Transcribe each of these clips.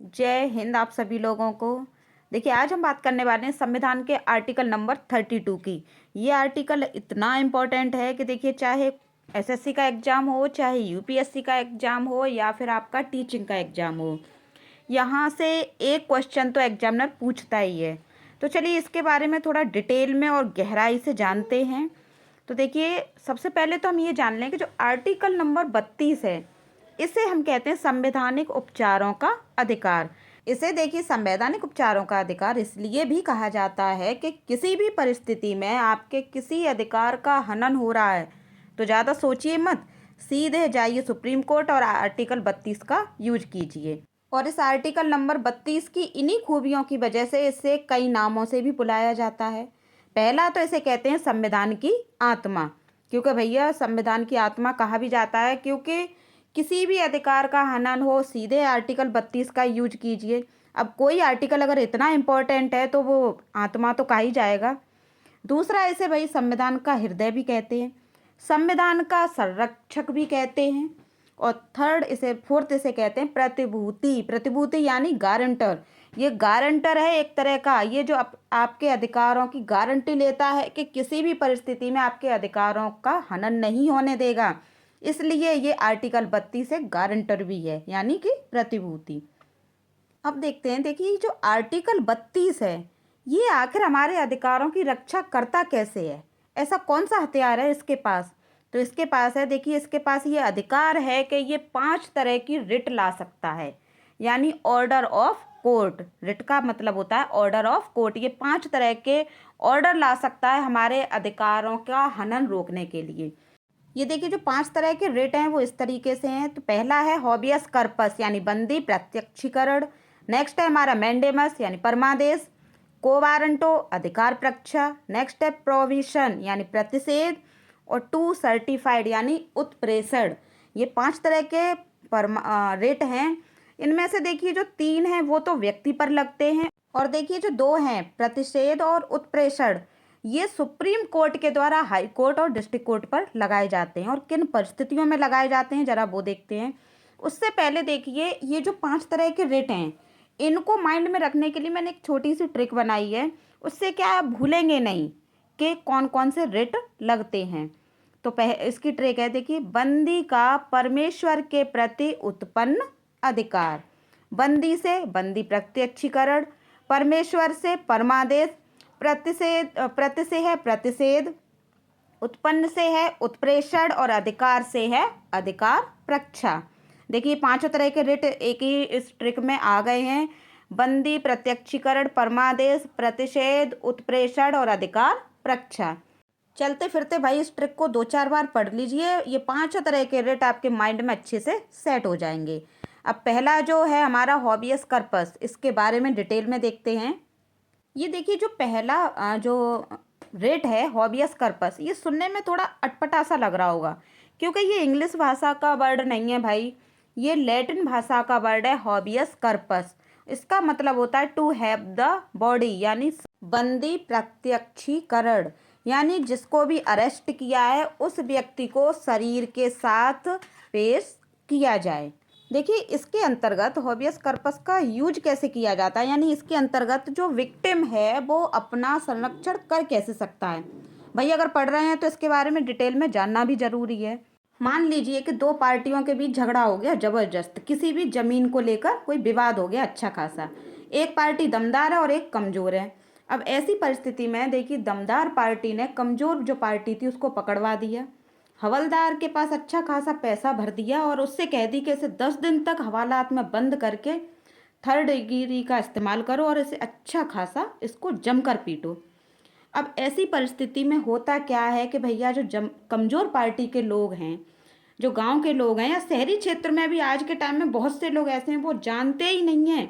जय हिंद आप सभी लोगों को। देखिए आज हम बात करने वाले हैं संविधान के आर्टिकल नंबर 32 की। ये आर्टिकल इतना इम्पोर्टेंट है कि देखिए चाहे एसएससी का एग्ज़ाम हो, चाहे यूपीएससी का एग्ज़ाम हो या फिर आपका टीचिंग का एग्ज़ाम हो, यहाँ से एक क्वेश्चन तो एग्जामिनर पूछता ही है। तो चलिए इसके बारे में थोड़ा डिटेल में और गहराई से जानते हैं। तो देखिए सबसे पहले तो हम ये जान लें कि जो आर्टिकल नंबर 32 है, इसे हम कहते हैं संवैधानिक उपचारों का अधिकार। इसे देखिए संवैधानिक उपचारों का अधिकार इसलिए भी कहा जाता है कि किसी भी परिस्थिति में आपके किसी अधिकार का हनन हो रहा है तो ज़्यादा सोचिए मत, सीधे जाइए सुप्रीम कोर्ट और आर्टिकल 32 का यूज कीजिए। और इस आर्टिकल नंबर 32 की इन्हीं खूबियों की वजह से इसे कई नामों से भी बुलाया जाता है। पहला तो इसे कहते हैं संविधान की आत्मा, क्योंकि भैया संविधान की आत्मा कहा भी जाता है क्योंकि किसी भी अधिकार का हनन हो सीधे आर्टिकल 32 का यूज कीजिए। अब कोई आर्टिकल अगर इतना इम्पोर्टेंट है तो वो आत्मा तो कहा ही जाएगा। दूसरा इसे भाई संविधान का हृदय भी कहते हैं, संविधान का संरक्षक भी कहते हैं। और फोर्थ इसे कहते हैं प्रतिभूति। प्रतिभूति यानी गारंटर। ये गारंटर है एक तरह का, ये जो आपके अधिकारों की गारंटी लेता है कि किसी भी परिस्थिति में आपके अधिकारों का हनन नहीं होने देगा। इसलिए ये आर्टिकल 32 एक गारंटर भी है, यानी कि प्रतिभूति। अब देखते हैं, देखिए जो आर्टिकल 32 है ये आखिर हमारे अधिकारों की रक्षा करता कैसे है, ऐसा कौन सा हथियार है इसके पास। तो इसके पास है, देखिए इसके पास ये अधिकार है कि ये 5 तरह की रिट ला सकता है, यानी ऑर्डर ऑफ कोर्ट। रिट का मतलब होता है ऑर्डर ऑफ कोर्ट। ये 5 तरह के ऑर्डर ला सकता है हमारे अधिकारों का हनन रोकने के लिए। ये देखिए जो 5 तरह के रिट हैं वो इस तरीके से हैं। तो पहला है हॉबियस कर्पस यानी बंदी प्रत्यक्षीकरण। नेक्स्ट है हमारा मैंडेमस यानी परमादेश। कोवारंटो अधिकार प्रक्षा। नेक्स्ट है प्रोविशन यानी प्रतिषेध। और टू सर्टिफाइड यानी उत्प्रेषण। ये 5 तरह के रिट हैं। इनमें से देखिए जो 3 हैं वो तो व्यक्ति पर लगते हैं, और देखिए जो 2 हैं प्रतिषेध और उत्प्रेषण, ये सुप्रीम कोर्ट के द्वारा हाई कोर्ट और डिस्ट्रिक्ट कोर्ट पर लगाए जाते हैं। और किन परिस्थितियों में लगाए जाते हैं जरा वो देखते हैं। उससे पहले देखिए ये जो 5 तरह के रिट हैं इनको माइंड में रखने के लिए मैंने एक छोटी सी ट्रिक बनाई है। उससे क्या आप भूलेंगे नहीं कि कौन कौन से रिट लगते हैं। तो इसकी ट्रिक है, देखिए बंदी का परमेश्वर के प्रति उत्पन्न अधिकार। बंदी से बंदी प्रत्यक्षीकरण, परमेश्वर से परमादेश, प्रति से है प्रतिषेध, उत्पन्न से है उत्प्रेषण और अधिकार से है अधिकार प्रक्षा। देखिए 5 तरह के रिट एक ही इस ट्रिक में आ गए हैं। बंदी प्रत्यक्षीकरण, परमादेश, प्रतिषेध, उत्प्रेषण और अधिकार प्रक्षा। चलते फिरते भाई इस ट्रिक को 2-4 बार पढ़ लीजिए, ये 5 तरह के रिट आपके माइंड में अच्छे से सेट हो जाएंगे। अब पहला जो है हमारा हॉबियस कर्पस, इसके बारे में डिटेल में देखते हैं। ये देखिए जो पहला जो रेट है हॉबियस कर्पस, ये सुनने में थोड़ा अटपटा सा लग रहा होगा क्योंकि ये इंग्लिश भाषा का वर्ड नहीं है भाई, ये लैटिन भाषा का वर्ड है हॉबियस कर्पस। इसका मतलब होता है टू हैव द बॉडी, यानी बंदी प्रत्यक्षीकरण, यानी जिसको भी अरेस्ट किया है उस व्यक्ति को शरीर के साथ पेश किया जाए। देखिए इसके अंतर्गत हॉबियस कर्पस का यूज कैसे किया जाता है, यानी इसके अंतर्गत जो विक्टिम है वो अपना संरक्षण कर कैसे सकता है। भाई अगर पढ़ रहे हैं तो इसके बारे में डिटेल में जानना भी जरूरी है। मान लीजिए कि 2 पार्टियों के बीच झगड़ा हो गया जबरदस्त, किसी भी जमीन को लेकर कोई विवाद हो गया अच्छा खासा। एक पार्टी दमदार है और एक कमजोर है। अब ऐसी परिस्थिति में देखिए दमदार पार्टी ने कमजोर जो पार्टी थी उसको पकड़वा दिया, हवलदार के पास अच्छा खासा पैसा भर दिया और उससे कह दी कि इसे 10 दिन तक हवालात में बंद करके थर्ड डिग्री का इस्तेमाल करो और इसे अच्छा खासा इसको जमकर पीटो। अब ऐसी परिस्थिति में होता क्या है कि भैया जो कमज़ोर पार्टी के लोग हैं, जो गांव के लोग हैं या शहरी क्षेत्र में भी आज के टाइम में बहुत से लोग ऐसे हैं वो जानते ही नहीं हैं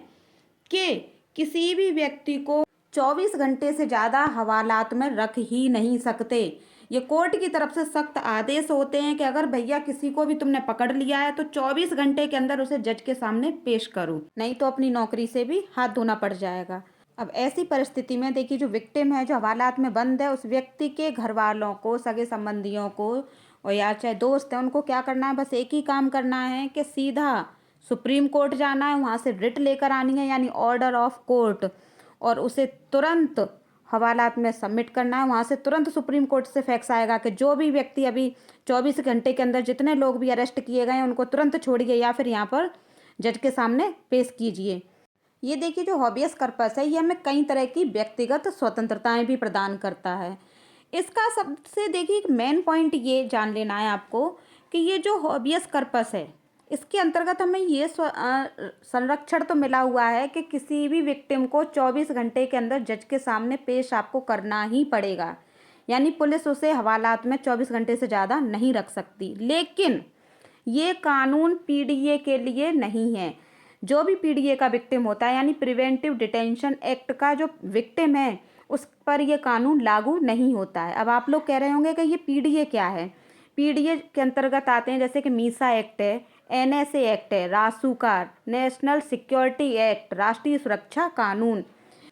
कि किसी भी व्यक्ति को 24 घंटे से ज़्यादा हवालात में रख ही नहीं सकते। ये कोर्ट की तरफ से सख्त आदेश होते हैं कि अगर भैया किसी को भी तुमने पकड़ लिया है तो 24 घंटे के अंदर उसे जज के सामने पेश करो, नहीं तो अपनी नौकरी से भी हाथ धोना पड़ जाएगा। अब ऐसी परिस्थिति में देखिए जो विक्टिम है, जो हवालात में बंद है, उस व्यक्ति के घर वालों को, सगे संबंधियों को और या चाहे दोस्त है, उनको क्या करना है, बस एक ही काम करना है कि सीधा सुप्रीम कोर्ट जाना है, वहाँ से रिट लेकर आनी है यानी ऑर्डर ऑफ कोर्ट, और उसे तुरंत हवालात में सबमिट करना है। वहाँ से तुरंत सुप्रीम कोर्ट से फैक्स आएगा कि जो भी व्यक्ति अभी 24 घंटे के अंदर जितने लोग भी अरेस्ट किए गए हैं उनको तुरंत छोड़िए या फिर यहाँ पर जज के सामने पेश कीजिए। ये देखिए जो हॉबियस कॉर्पस है ये हमें कई तरह की व्यक्तिगत स्वतंत्रताएं भी प्रदान करता है। इसका सबसे देखिए एक मेन पॉइंट ये जान लेना है आपको कि ये जो हॉबियस कॉर्पस है इसके अंतर्गत हमें ये संरक्षण तो मिला हुआ है कि किसी भी विक्टिम को 24 घंटे के अंदर जज के सामने पेश आपको करना ही पड़ेगा, यानी पुलिस उसे हवालात में 24 घंटे से ज़्यादा नहीं रख सकती। लेकिन ये कानून पीडीए के लिए नहीं है। जो भी पीडीए का विक्टिम होता है यानी प्रिवेंटिव डिटेंशन एक्ट का जो विक्टिम है उस पर ये कानून लागू नहीं होता है। अब आप लोग कह रहे होंगे कि ये पीडीए क्या है। पीडीए के अंतर्गत आते हैं जैसे कि मीसा एक्ट है, एनएसए एक्ट है, रासुका, नेशनल सिक्योरिटी एक्ट, राष्ट्रीय सुरक्षा कानून।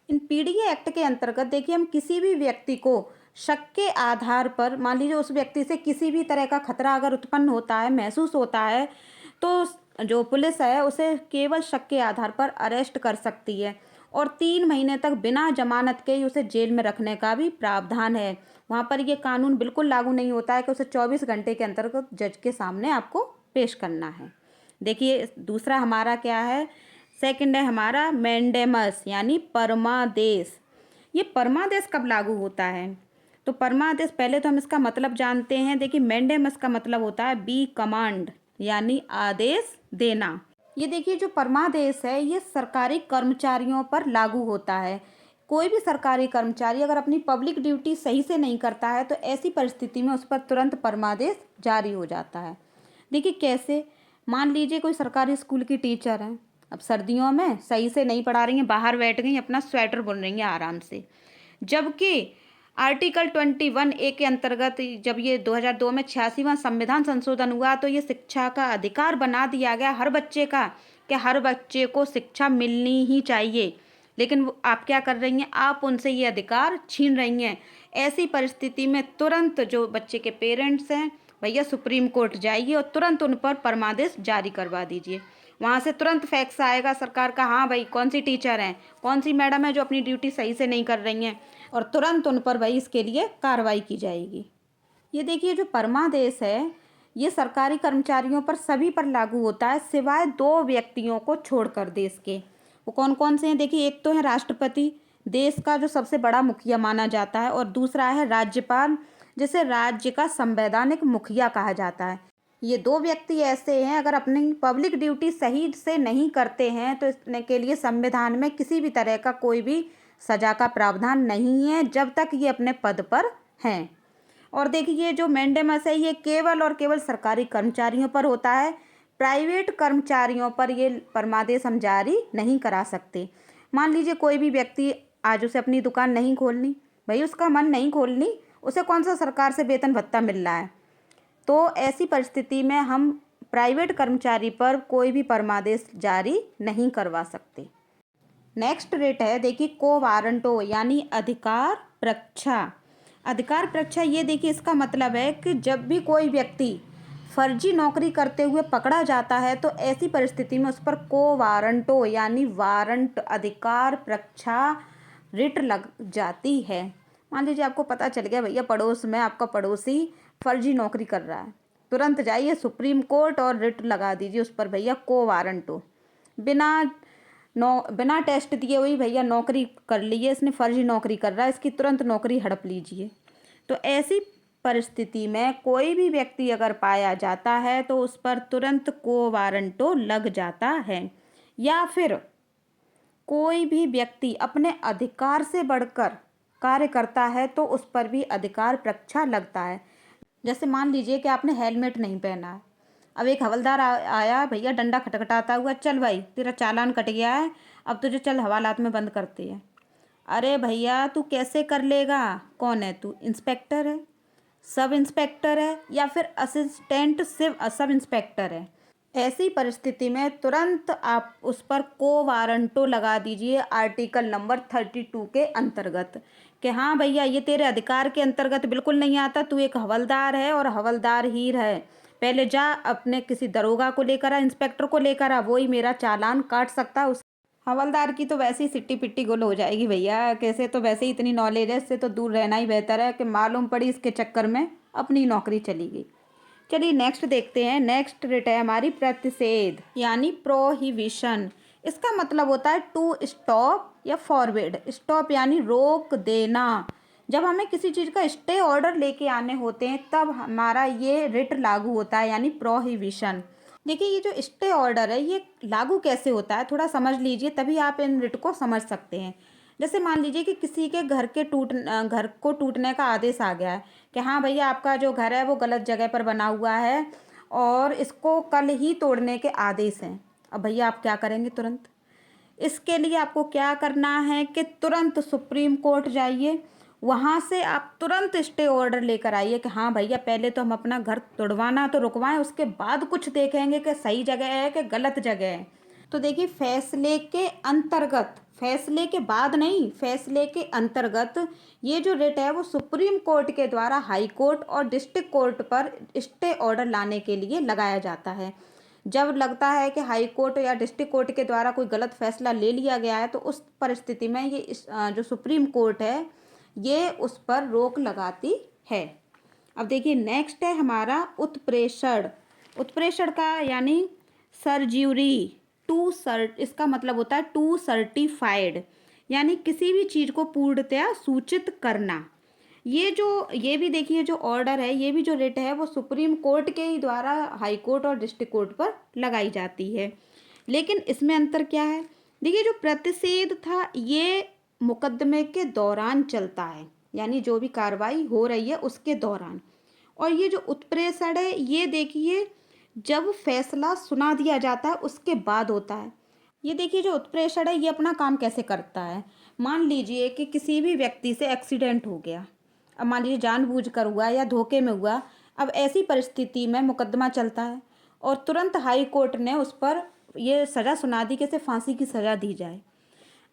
इन पीडीए एक्ट के अंतर्गत देखिए हम किसी भी व्यक्ति को शक के आधार पर, मान लीजिए उस व्यक्ति से किसी भी तरह का खतरा अगर उत्पन्न होता है, महसूस होता है, तो जो पुलिस है उसे केवल शक के आधार पर अरेस्ट कर सकती है और 3 महीने तक बिना जमानत के ही उसे जेल में रखने का भी प्रावधान है। वहाँ पर ये कानून बिल्कुल लागू नहीं होता है कि उसे 24 घंटे के अंतर्गत जज के सामने आपको पेश करना है। देखिए दूसरा हमारा क्या है, सेकंड है हमारा मैंडेमस यानी परमादेश। ये परमादेश कब लागू होता है? तो परमादेश पहले तो हम इसका मतलब जानते हैं। देखिए मैंडेमस का मतलब होता है बी कमांड यानी आदेश देना। ये देखिए जो परमादेश है ये सरकारी कर्मचारियों पर लागू होता है। कोई भी सरकारी कर्मचारी अगर अपनी पब्लिक ड्यूटी सही से नहीं करता है तो ऐसी परिस्थिति में उस पर तुरंत परमादेश जारी हो जाता है। देखिए कैसे, मान लीजिए कोई सरकारी स्कूल की टीचर है, अब सर्दियों में सही से नहीं पढ़ा रही हैं, बाहर बैठ गई अपना स्वेटर बुन रही हैं आराम से, जबकि आर्टिकल 21A के अंतर्गत जब ये 2002 में 86वां संविधान संशोधन हुआ तो ये शिक्षा का अधिकार बना दिया गया हर बच्चे का कि हर बच्चे को शिक्षा मिलनी ही चाहिए। लेकिन आप क्या कर रही हैं, आप उनसे ये अधिकार छीन रही हैं। ऐसी परिस्थिति में तुरंत जो बच्चे के पेरेंट्स हैं भैया सुप्रीम कोर्ट जाइए और तुरंत उन पर परमादेश जारी करवा दीजिए। वहाँ से तुरंत फैक्स आएगा सरकार का, हाँ भाई कौन सी टीचर हैं, कौन सी मैडम है जो अपनी ड्यूटी सही से नहीं कर रही हैं, और तुरंत उन पर भाई इसके लिए कार्रवाई की जाएगी। ये देखिए जो परमादेश है ये सरकारी कर्मचारियों पर सभी पर लागू होता है सिवाय 2 व्यक्तियों को छोड़कर देश के। वो कौन कौन से हैं? देखिए एक तो है राष्ट्रपति, देश का जो सबसे बड़ा मुखिया माना जाता है, और दूसरा है राज्यपाल जिसे राज्य का संवैधानिक मुखिया कहा जाता है। ये 2 व्यक्ति ऐसे हैं अगर अपनी पब्लिक ड्यूटी सही से नहीं करते हैं तो इसने के लिए संविधान में किसी भी तरह का कोई भी सजा का प्रावधान नहीं है जब तक ये अपने पद पर हैं। और देखिए जो मैंडेमस है ये केवल और केवल सरकारी कर्मचारियों पर होता है, प्राइवेट कर्मचारियों पर ये परमादेश हम जारी नहीं करा सकते। मान लीजिए कोई भी व्यक्ति आज उसे अपनी दुकान नहीं खोलनी, भाई उसका मन नहीं खोलनी, उसे कौन सा सरकार से वेतन भत्ता मिल रहा है, तो ऐसी परिस्थिति में हम प्राइवेट कर्मचारी पर कोई भी परमादेश जारी नहीं करवा सकते। नेक्स्ट रेट है देखिए को वारंटो यानी अधिकार परीक्षा। अधिकार परीक्षा ये देखिए इसका मतलब है कि जब भी कोई व्यक्ति फर्जी नौकरी करते हुए पकड़ा जाता है तो ऐसी परिस्थिति में उस पर को वारंटो यानी वारंट अधिकार परीक्षा रिट लग जाती है। मान लीजिए आपको पता चल गया भैया पड़ोस में आपका पड़ोसी फर्जी नौकरी कर रहा है, तुरंत जाइए सुप्रीम कोर्ट और रिट लगा दीजिए उस पर भैया को वारंटो। बिना टेस्ट दिए हुई भैया नौकरी कर लीजिए, इसने फर्जी नौकरी कर रहा है, इसकी तुरंत नौकरी हड़प लीजिए। तो ऐसी परिस्थिति में कोई भी व्यक्ति अगर पाया जाता है तो उस पर तुरंत को वारंटो लग जाता है। या फिर कोई भी व्यक्ति अपने अधिकार से बढ़कर कार्य करता है तो उस पर भी अधिकार परीक्षा लगता है। जैसे मान लीजिए कि आपने हेलमेट नहीं पहना है, अब एक हवलदार आया भैया डंडा खटखटाता हुआ, चल भाई तेरा चालान कट गया है, अब तुझे चल हवालात में बंद करते हैं। अरे भैया तू कैसे कर लेगा, कौन है तू, इंस्पेक्टर है, सब इंस्पेक्टर है या फिर असिस्टेंट सब इंस्पेक्टर है। ऐसी परिस्थिति में तुरंत आप उस पर को वारंटो लगा दीजिए आर्टिकल नंबर 32 के अंतर्गत कि हाँ भैया ये तेरे अधिकार के अंतर्गत बिल्कुल नहीं आता, तू एक हवलदार है और हवलदार ही है, पहले जा अपने किसी दरोगा को लेकर आ, इंस्पेक्टर को लेकर आ, वो ही मेरा चालान काट सकता है। उस हवलदार की तो वैसे ही सिट्टी पिट्टी गुल हो जाएगी भैया, कैसे तो वैसे ही इतनी नॉलेज है, इससे तो दूर रहना ही बेहतर है कि मालूम पड़ी इसके चक्कर में अपनी नौकरी चली गई। चलिए नेक्स्ट देखते हैं। नेक्स्ट रिट है हमारी प्रतिषेध यानी प्रोहिबिशन। इसका मतलब होता है टू स्टॉप या फॉरवर्ड। स्टॉप यानी रोक देना। जब हमें किसी चीज़ का स्टे ऑर्डर लेके आने होते हैं तब हमारा ये रिट लागू होता है यानी प्रोहिबिशन। देखिए ये जो स्टे ऑर्डर है ये लागू कैसे होता है थोड़ा समझ लीजिए, तभी आप इन रिट को समझ सकते हैं। जैसे मान लीजिए कि किसी के घर को टूटने का आदेश आ गया है कि हाँ भैया आपका जो घर है वो गलत जगह पर बना हुआ है और इसको कल ही तोड़ने के आदेश हैं। अब भैया आप क्या करेंगे तुरंत? इसके लिए आपको क्या करना है कि तुरंत सुप्रीम कोर्ट जाइए, वहाँ से आप तुरंत स्टे ऑर्डर लेकर आइए कि हाँ भैया पहले तो हम अपना घर तोड़वाना तो रुकवाएं, उसके बाद कुछ देखेंगे कि सही जगह है कि गलत जगह है। तो देखिए फैसले के अंतर्गत, फैसले के बाद नहीं, फैसले के अंतर्गत ये जो रिट है वो सुप्रीम कोर्ट के द्वारा हाई कोर्ट और डिस्ट्रिक्ट कोर्ट पर स्टे ऑर्डर लाने के लिए लगाया जाता है। जब लगता है कि हाई कोर्ट या डिस्ट्रिक्ट कोर्ट के द्वारा कोई गलत फैसला ले लिया गया है तो उस परिस्थिति में ये जो सुप्रीम कोर्ट है ये उस पर रोक लगाती है। अब देखिए नेक्स्ट है हमारा उत्प्रेषण। उत्प्रेषण का यानी सर्ज्यूरी टू सर्ट, इसका मतलब होता है टू सर्टिफाइड यानी किसी भी चीज़ को पूर्णतया सूचित करना। ये भी देखिए जो ऑर्डर है, ये भी जो रिट है वो सुप्रीम कोर्ट के ही द्वारा हाई कोर्ट और डिस्ट्रिक्ट कोर्ट पर लगाई जाती है। लेकिन इसमें अंतर क्या है? देखिए जो प्रतिषेध था ये मुकदमे के दौरान चलता है, यानी जो भी कार्रवाई हो रही है उसके दौरान। और ये जो उत्प्रेषण है ये देखिए जब फैसला सुना दिया जाता है उसके बाद होता है। ये देखिए जो उत्प्रेषण है ये अपना काम कैसे करता है। मान लीजिए कि किसी भी व्यक्ति से एक्सीडेंट हो गया, अब मान लीजिए जानबूझकर हुआ या धोखे में हुआ। अब ऐसी परिस्थिति में मुकदमा चलता है और तुरंत हाई कोर्ट ने उस पर ये सज़ा सुना दी कि इसे फांसी की सज़ा दी जाए।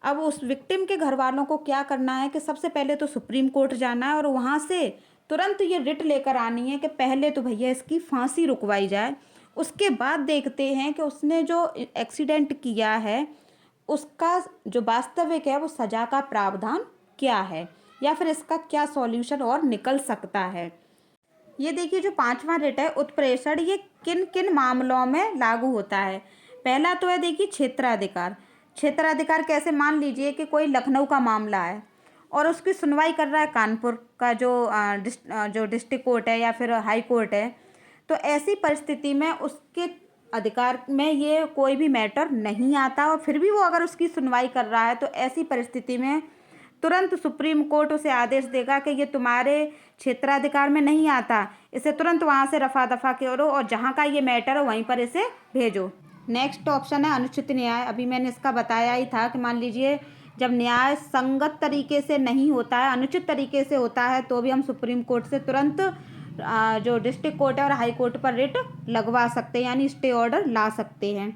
अब उस विक्टिम के घर वालों को क्या करना है कि सबसे पहले तो सुप्रीम कोर्ट जाना है और वहाँ से तुरंत ये रिट लेकर आनी है कि पहले तो भैया इसकी फांसी रुकवाई जाए, उसके बाद देखते हैं कि उसने जो एक्सीडेंट किया है उसका जो वास्तविक है वो सज़ा का प्रावधान क्या है या फिर इसका क्या सॉल्यूशन और निकल सकता है। ये देखिए जो पांचवा रिट है उत्प्रेषण, ये किन किन मामलों में लागू होता है। पहला तो है देखिए क्षेत्राधिकार। क्षेत्राधिकार कैसे? मान लीजिए कि कोई लखनऊ का मामला है और उसकी सुनवाई कर रहा है कानपुर का जो डिस्ट्रिक्ट कोर्ट है या फिर हाई कोर्ट है, तो ऐसी परिस्थिति में उसके अधिकार में ये कोई भी मैटर नहीं आता और फिर भी वो अगर उसकी सुनवाई कर रहा है तो ऐसी परिस्थिति में तुरंत सुप्रीम कोर्ट उसे आदेश देगा कि ये तुम्हारे क्षेत्राधिकार में नहीं आता, इसे तुरंत वहाँ से रफा दफा करो और जहाँ का ये मैटर है वहीं पर इसे भेजो। नेक्स्ट ऑप्शन है अनुचित न्याय। अभी मैंने इसका बताया ही था कि मान लीजिए जब न्याय संगत तरीके से नहीं होता है, अनुचित तरीके से होता है, तो भी हम सुप्रीम कोर्ट से तुरंत जो डिस्ट्रिक्ट कोर्ट है और हाई कोर्ट पर रिट लगवा सकते हैं यानी स्टे ऑर्डर ला सकते हैं।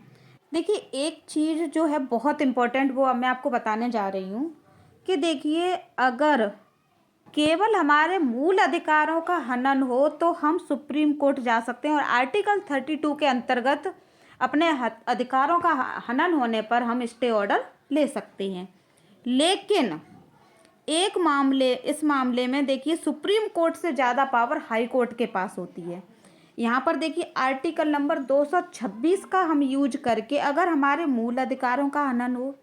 देखिए एक चीज़ जो है बहुत इम्पोर्टेंट वो अब मैं आपको बताने जा रही हूँ कि देखिए अगर केवल हमारे मूल अधिकारों का हनन हो तो हम सुप्रीम कोर्ट जा सकते हैं और आर्टिकल 32 के अंतर्गत अपने अधिकारों का हनन होने पर हम स्टे ऑर्डर ले सकते हैं। लेकिन इस मामले में देखिए सुप्रीम कोर्ट से ज़्यादा पावर हाई कोर्ट के पास होती है। यहाँ पर देखिए आर्टिकल नंबर 226 का हम यूज करके अगर हमारे मूल अधिकारों का हनन हो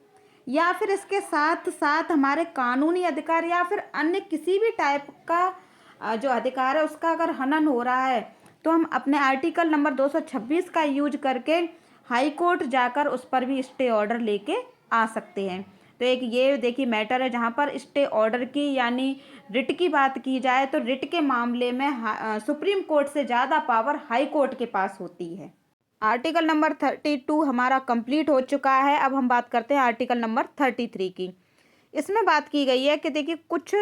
या फिर इसके साथ साथ हमारे कानूनी अधिकार या फिर अन्य किसी भी टाइप का जो अधिकार है उसका अगर हनन हो रहा है तो हम अपने आर्टिकल नंबर 226 का यूज करके हाई कोर्ट जाकर उस पर भी स्टे ऑर्डर लेके आ सकते हैं। तो एक ये देखिए मैटर है जहाँ पर स्टे ऑर्डर की यानी रिट की बात की जाए तो रिट के मामले में सुप्रीम कोर्ट से ज़्यादा पावर हाई कोर्ट के पास होती है। आर्टिकल नंबर 32 हमारा कंप्लीट हो चुका है। अब हम बात करते हैं आर्टिकल नंबर 33 की। इसमें बात की गई है कि देखिए कुछ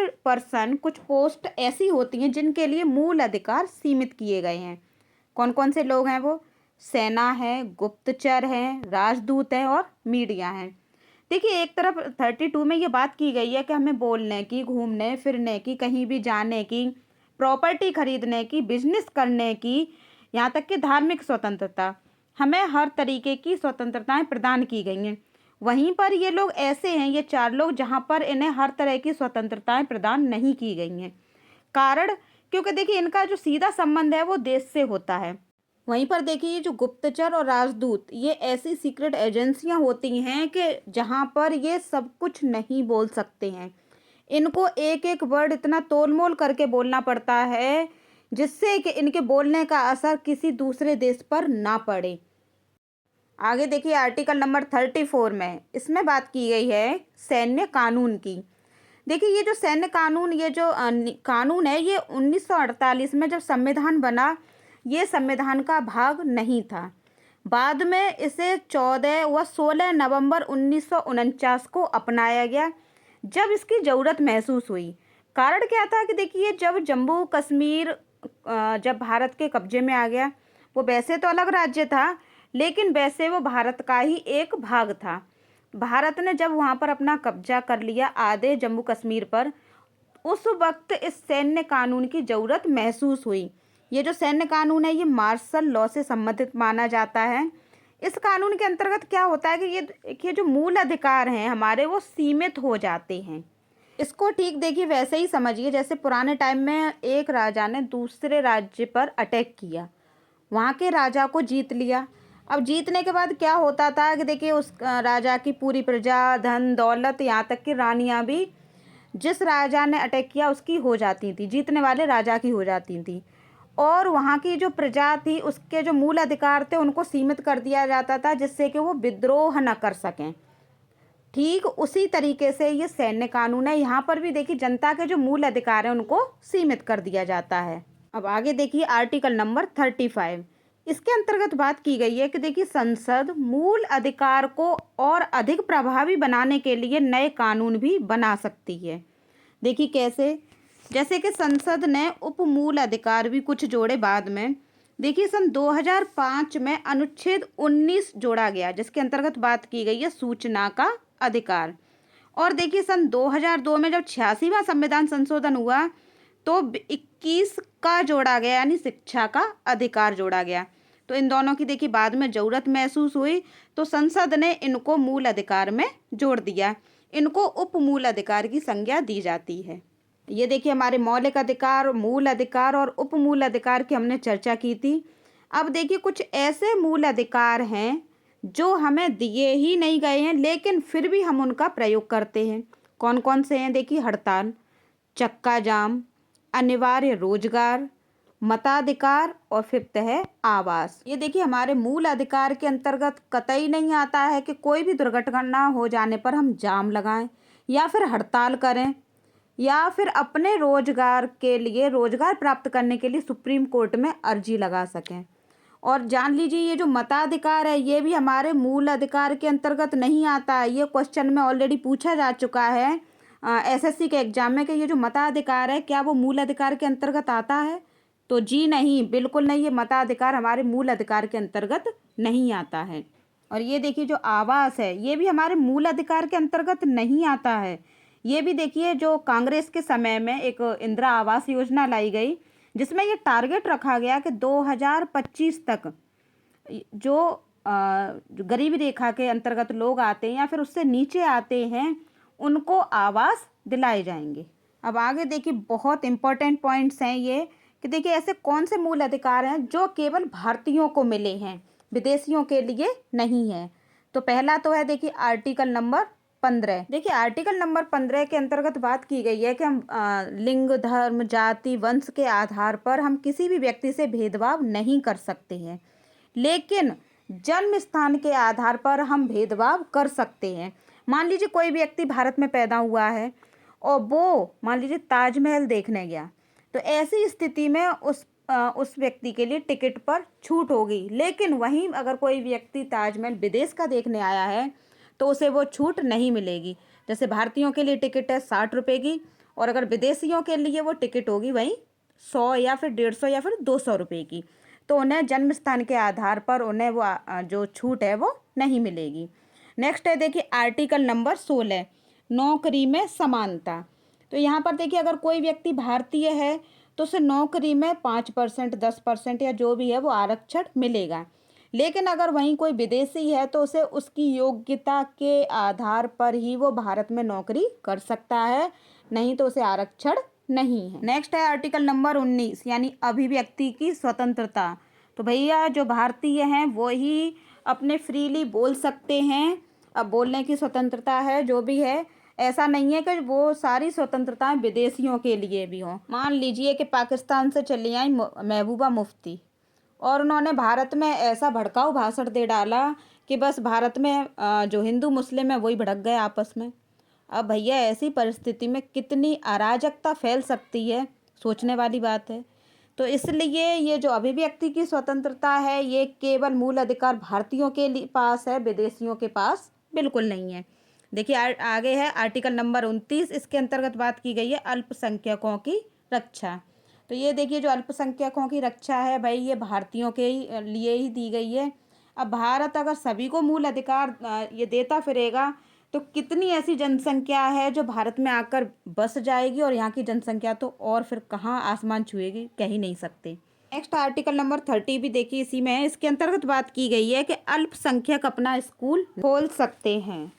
पोस्ट ऐसी होती हैं जिनके लिए मूल अधिकार सीमित किए गए हैं। कौन कौन से लोग हैं वो? सेना है, गुप्तचर हैं, राजदूत हैं और मीडिया हैं। देखिए एक तरफ 32 में ये बात की गई है कि हमें बोलने की, घूमने फिरने की, कहीं भी जाने की, प्रॉपर्टी खरीदने की, बिजनेस करने की यहाँ तक कि धार्मिक स्वतंत्रता, हमें हर तरीके की स्वतंत्रताएं प्रदान की गई हैं। वहीं पर ये लोग ऐसे हैं, ये 4 लोग, जहाँ पर इन्हें हर तरह की स्वतंत्रताएं प्रदान नहीं की गई हैं। कारण, क्योंकि देखिए इनका जो सीधा संबंध है वो देश से होता है। वहीं पर देखिए ये जो गुप्तचर और राजदूत, ये ऐसी सीक्रेट एजेंसियां होती हैं कि जहां पर ये सब कुछ नहीं बोल सकते हैं। इनको एक एक वर्ड इतना तोल मोल करके बोलना पड़ता है, जिससे कि इनके बोलने का असर किसी दूसरे देश पर ना पड़े। आगे देखिए आर्टिकल नंबर 34 में, इसमें बात की गई है सैन्य कानून की। देखिए ये जो सैन्य कानून, ये जो कानून है, ये 1948 में जब संविधान बना, ये संविधान का भाग नहीं था। बाद में इसे 14 व 16 नवंबर 1949 को अपनाया गया, जब इसकी ज़रूरत महसूस हुई। कारण क्या था कि देखिए जब जम्मू कश्मीर जब भारत के कब्जे में आ गया, वो वैसे तो अलग राज्य था, लेकिन वैसे वो भारत का ही एक भाग था। भारत ने जब वहाँ पर अपना कब्जा कर लिया आधे जम्मू कश्मीर पर, उस वक्त इस सैन्य कानून की ज़रूरत महसूस हुई। ये जो सैन्य कानून है, ये मार्शल लॉ से संबंधित माना जाता है। इस कानून के अंतर्गत क्या होता है कि ये जो मूल अधिकार हैं हमारे, वो सीमित हो जाते हैं। इसको ठीक देखिए वैसे ही समझिए जैसे पुराने टाइम में एक राजा ने दूसरे राज्य पर अटैक किया, वहाँ के राजा को जीत लिया। अब जीतने के बाद क्या होता था कि देखिए उस राजा की पूरी प्रजा, धन दौलत, यहाँ तक कि रानियाँ भी जिस राजा ने अटैक किया उसकी हो जाती थी, जीतने वाले राजा की हो जाती थी। और वहाँ की जो प्रजा थी, उसके जो मूल अधिकार थे उनको सीमित कर दिया जाता था, जिससे कि वो विद्रोह न कर सकें। ठीक उसी तरीके से ये सैन्य कानून है, यहाँ पर भी देखिए जनता के जो मूल अधिकार हैं उनको सीमित कर दिया जाता है। अब आगे देखिए आर्टिकल नंबर 35, इसके अंतर्गत बात की गई है कि देखिए संसद मूल अधिकार को और अधिक प्रभावी बनाने के लिए नए कानून भी बना सकती है। देखिए कैसे, जैसे कि संसद ने उप मूल अधिकार भी कुछ जोड़े बाद में। देखिए सन 2005 में अनुच्छेद 19 जोड़ा गया, जिसके अंतर्गत बात की गई है सूचना का अधिकार। और देखिए सन 2002 में जब 86वां संविधान संशोधन हुआ, तो 21 का जोड़ा गया, यानी शिक्षा का अधिकार जोड़ा गया। तो इन दोनों की देखिए बाद में ज़रूरत महसूस हुई, तो संसद ने इनको मूल अधिकार में जोड़ दिया। इनको उप मूल अधिकार की संज्ञा दी जाती है। ये देखिए हमारे मौलिक अधिकार, मूल अधिकार और उप मूल अधिकार की हमने चर्चा की थी। अब देखिए कुछ ऐसे मूल अधिकार हैं जो हमें दिए ही नहीं गए हैं, लेकिन फिर भी हम उनका प्रयोग करते हैं। कौन कौन से हैं? देखिए हड़ताल, चक्का जाम, अनिवार्य रोजगार, मताधिकार और फिफ्थ है आवास। ये देखिए हमारे मूल अधिकार के अंतर्गत कतई नहीं आता है कि कोई भी दुर्घटना हो जाने पर हम जाम लगाएं या फिर हड़ताल करें या फिर अपने रोजगार के लिए, रोजगार प्राप्त करने के लिए सुप्रीम कोर्ट में अर्जी लगा सकें। और जान लीजिए ये जो मताधिकार है, ये भी हमारे मूल अधिकार के अंतर्गत नहीं आता है। ये क्वेश्चन में ऑलरेडी पूछा जा चुका है एसएससी के एग्जाम में कि ये जो मताधिकार है, क्या वो मूल अधिकार के अंतर्गत आता है? तो जी नहीं, बिल्कुल नहीं, ये मताधिकार हमारे मूल अधिकार के अंतर्गत नहीं आता है। और ये देखिए जो आवास है, ये भी हमारे मूल अधिकार के अंतर्गत नहीं आता है। ये भी देखिए जो कांग्रेस के समय में एक इंदिरा आवास योजना लाई गई, जिसमें ये टारगेट रखा गया कि 2025 तक जो गरीबी रेखा के अंतर्गत लोग आते हैं या फिर उससे नीचे आते हैं, उनको आवास दिलाए जाएंगे। अब आगे देखिए बहुत इंपॉर्टेंट पॉइंट्स हैं ये कि देखिए ऐसे कौन से मूल अधिकार हैं जो केवल भारतीयों को मिले हैं, विदेशियों के लिए नहीं है। तो पहला तो है देखिए आर्टिकल नंबर 15। देखिए आर्टिकल नंबर 15 के अंतर्गत बात की गई है कि हम लिंग, धर्म, जाति, वंश के आधार पर हम किसी भी व्यक्ति से भेदभाव नहीं कर सकते हैं, लेकिन जन्म स्थान के आधार पर हम भेदभाव कर सकते हैं। मान लीजिए कोई व्यक्ति भारत में पैदा हुआ है और वो मान लीजिए ताजमहल देखने गया, तो ऐसी स्थिति में उस व्यक्ति के लिए टिकट पर छूट होगी। लेकिन वहीं अगर कोई व्यक्ति ताजमहल विदेश का देखने आया है तो उसे वो छूट नहीं मिलेगी। जैसे भारतीयों के लिए टिकट है 60 रुपये की, और अगर विदेशियों के लिए वो टिकट होगी वहीं 100 या फिर 150 या फिर 200 रुपये की। तो उन्हें जन्म स्थान के आधार पर उन्हें वो जो छूट है वो नहीं मिलेगी। नेक्स्ट है देखिए आर्टिकल नंबर 16, नौकरी में समानता। तो यहाँ पर देखिए अगर कोई व्यक्ति भारतीय है तो उसे नौकरी में 5%, 10% या जो भी है वो आरक्षण मिलेगा। लेकिन अगर वहीं कोई विदेशी है तो उसे उसकी योग्यता के आधार पर ही वो भारत में नौकरी कर सकता है, नहीं तो उसे आरक्षण नहीं है। नेक्स्ट है आर्टिकल नंबर 19 यानी अभिव्यक्ति की स्वतंत्रता। तो भैया जो भारतीय हैं वो ही अपने फ्रीली बोल सकते हैं। अब बोलने की स्वतंत्रता है जो भी है, ऐसा नहीं है कि वो सारी स्वतंत्रताएं विदेशियों के लिए भी हों। मान लीजिए कि पाकिस्तान से चली आई महबूबा मुफ्ती और उन्होंने भारत में ऐसा भड़काऊ भाषण दे डाला कि बस भारत में जो हिंदू मुस्लिम है वही भड़क गए आपस में। अब भैया ऐसी परिस्थिति में कितनी अराजकता फैल सकती है, सोचने वाली बात है। तो इसलिए ये जो अभिव्यक्ति की स्वतंत्रता है ये केवल मूल अधिकार भारतीयों के पास है, विदेशियों के पास बिल्कुल नहीं है। देखिए आगे है आर्टिकल नंबर 29, इसके अंतर्गत बात की गई है अल्पसंख्यकों की रक्षा। तो ये देखिए जो अल्पसंख्यकों की रक्षा है भाई ये भारतीयों के लिए ही दी गई है। अब भारत अगर सभी को मूल अधिकार ये देता फिरेगा तो कितनी ऐसी जनसंख्या है जो भारत में आकर बस जाएगी और यहाँ की जनसंख्या तो और फिर कहाँ आसमान छुएगी, कह ही नहीं सकते। नेक्स्ट आर्टिकल नंबर 30 भी देखिए इसी में है। इसके अंतर्गत बात की गई है कि अल्पसंख्यक अपना स्कूल खोल सकते हैं।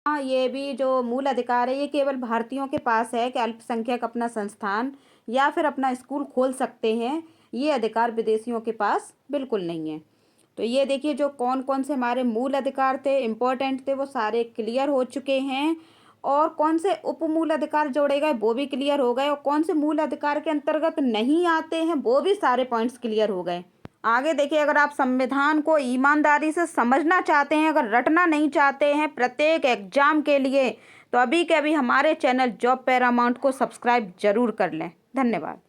हाँ, ये भी जो मूल अधिकार है ये केवल भारतीयों के पास है कि अल्पसंख्यक अपना संस्थान या फिर अपना स्कूल खोल सकते हैं। ये अधिकार विदेशियों के पास बिल्कुल नहीं है। तो ये देखिए जो कौन कौन से हमारे मूल अधिकार थे, इम्पोर्टेंट थे, वो सारे क्लियर हो चुके हैं। और कौन से उपमूल अधिकार जोड़े गए वो भी क्लियर हो गए और कौन से मूल अधिकार के अंतर्गत नहीं आते हैं वो भी सारे पॉइंट्स क्लियर हो गए। आगे देखिए अगर आप संविधान को ईमानदारी से समझना चाहते हैं, अगर रटना नहीं चाहते हैं प्रत्येक एग्जाम के लिए, तो अभी के अभी हमारे चैनल जॉब पैरामाउंट को सब्सक्राइब जरूर कर लें। धन्यवाद।